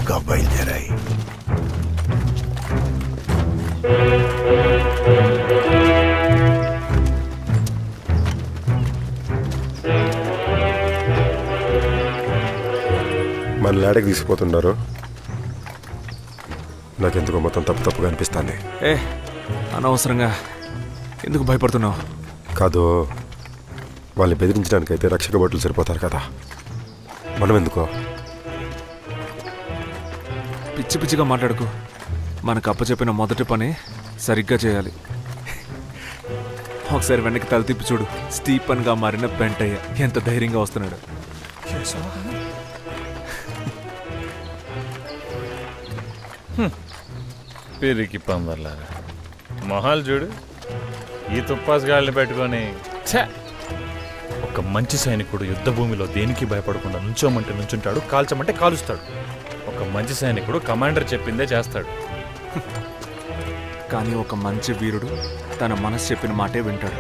వేగంగా బయలుదేరాయి. మన లాడకి తీసుకుపోతున్నారు. నాకెందుకో మొత్తం తప్పుగా అనిపిస్తుంది. అనవసరంగా ఎందుకు భయపడుతున్నావు? కాదు, వాళ్ళని బెదిరించడానికైతే రక్షక భటులు సరిపోతారు కదా, మనం ఎందుకో? పిచ్చి పిచ్చిగా మాట్లాడుకో. మనకు అప్పచెప్పిన మొదటి పని సరిగ్గా చేయాలి. ఒకసారి వెనక్కి తల తిప్పి చూడు. స్టీఫన్గా మారిన పెంటయ్య ఎంత ధైర్యంగా వస్తున్నాడు. పిరికి పందర్లారా మొహాలు చూడు. ఈ తుప్పాసుగాళ్ళని పెట్టుకొని ఒక మంచి సైనికుడు యుద్ధ భూమిలో దేనికి భయపడకుండా నుంచోమంటే నుంచుంటాడు, కాల్చమంటే కాలుస్తాడు. ఒక మంచి సైనికుడు కమాండర్ చెప్పిందే చేస్తాడు. కానీ ఒక మంచి వీరుడు తన మనసు చెప్పిన మాటే వింటాడు.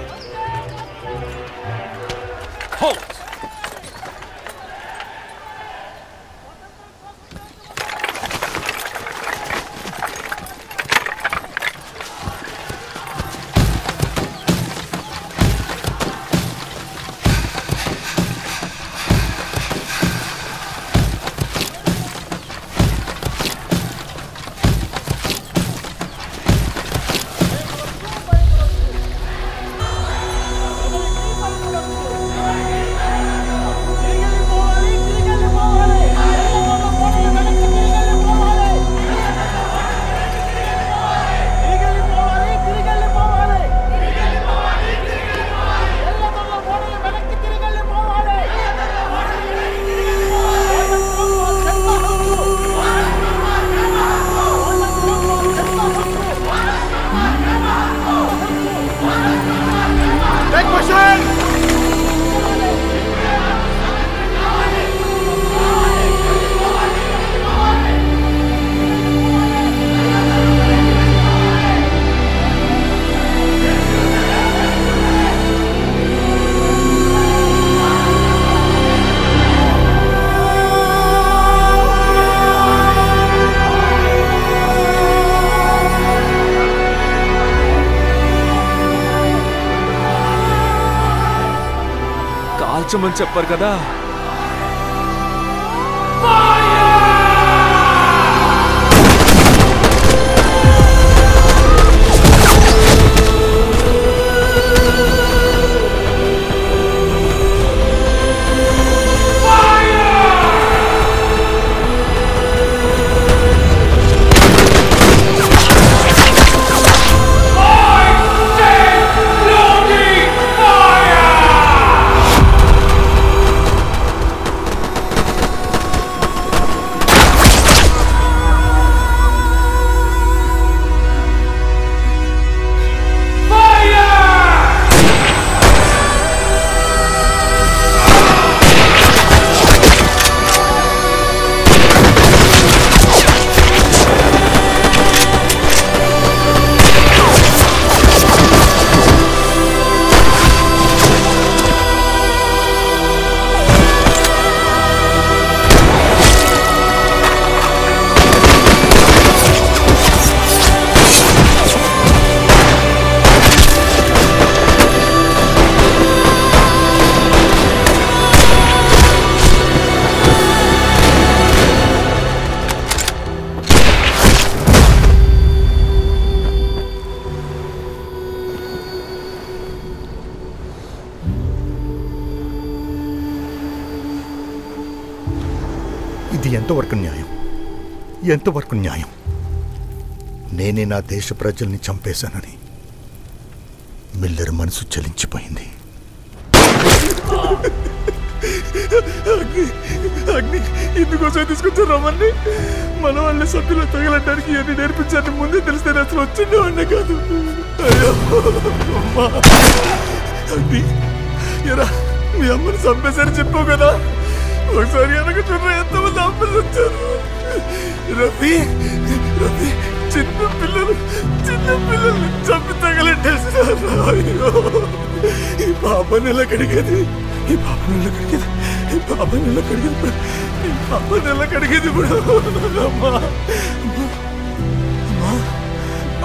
కాల్చమని చెప్పారు కదా. ఇది ఎంతవరకు న్యాయం? ఎంతవరకు న్యాయం? నేనే నా దేశ ప్రజల్ని చంపేశానని మిల్లర్ మనసు చలించిపోయింది. అగ్ని ఇందుకోసం తీసుకొచ్చారు రమ్మని. మన వాళ్ళ సభ్యులు తగలడానికి ఎన్ని నేర్పించారని ముందే తెలిస్తే అసలు వచ్చిండేవాడినే కాదు. అయ్యో అమ్మా, అగ్ని ఎరా మీ అమ్మని చంపేశారు చెప్పావు కదా. ఒకసారి వెనక చూడ ఎంతమంది అమ్మలు వచ్చారు. రవి రవి చిన్న పిల్లల్ని చంపి తగలెట్టేసినారు. అయ్యో ఈ పాపని ఎలా కడిగేది? ఈ పాపని ఎలా కడిగేది? అమ్మాయిని ఎలా కడిగేది ఇప్పుడు? అమ్మాయిని ఎలా కడిగేది ఇప్పుడు? అమ్మా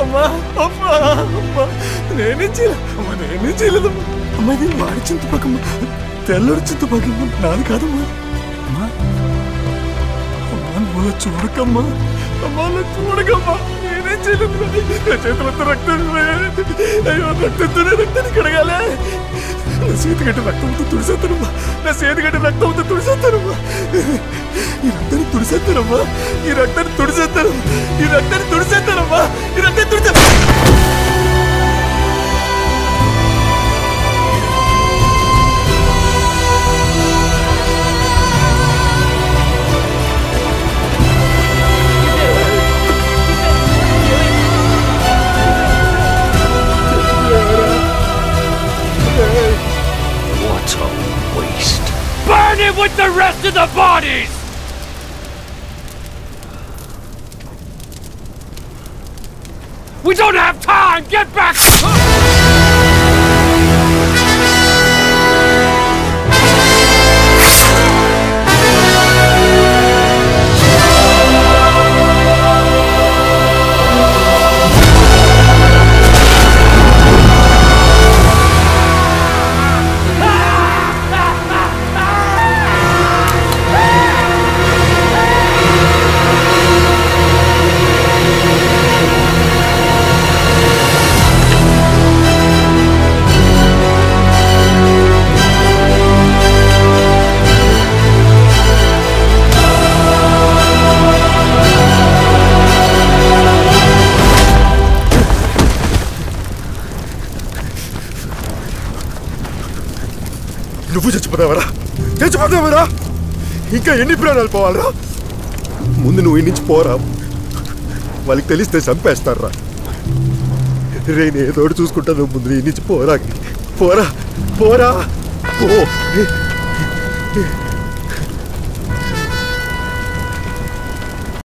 అమ్మా అమ్మా అమ్మా నేనేం చేయలేదు అమ్మా. ఇది వాడి చింతపక్కమ్మ, తెల్లడి చింతపక్కమ్మ, నాది కాదమ్మా. అమ్మా అమ్మా నువ్వు చూడకమ్మా, అమ్మా చూడకమ్మా, నేనేం చేయలేదు. నా చేతులంతా రక్తం, అయ్యో రక్తంతోనే రక్తాన్ని కడగాలి. నా చేతిగడ్డ రక్తంతో తుడిసేస్తానమ్మా, నా చేతిగడ్డ రక్తంతో తుడిసేస్తానమ్మా, ఈ రక్తాన్ని తుడిసేస్తానమ్మా, ఈ రక్తాన్ని తుడిసేస్తాను, ఈ రక్తాన్ని తుడిసేస్తానమ్మా, ఈ రక్తాన్ని తుడిసేస్తాను. What a waste. Burn it with the rest of the bodies! We don't have time! Get back! నువ్వు చచ్చిపోతావరా? ఇంకా ఎన్ని ప్రాణాలు పోవాలరా? ముందు నువ్వు ఈ నుంచి పోరా, వాళ్ళకి తెలిస్తే చంపేస్తారా. నేను ఏదోటి చూసుకుంటా, నువ్వు ముందు ఈ నుంచి పోరా, పోరా పోరా పో.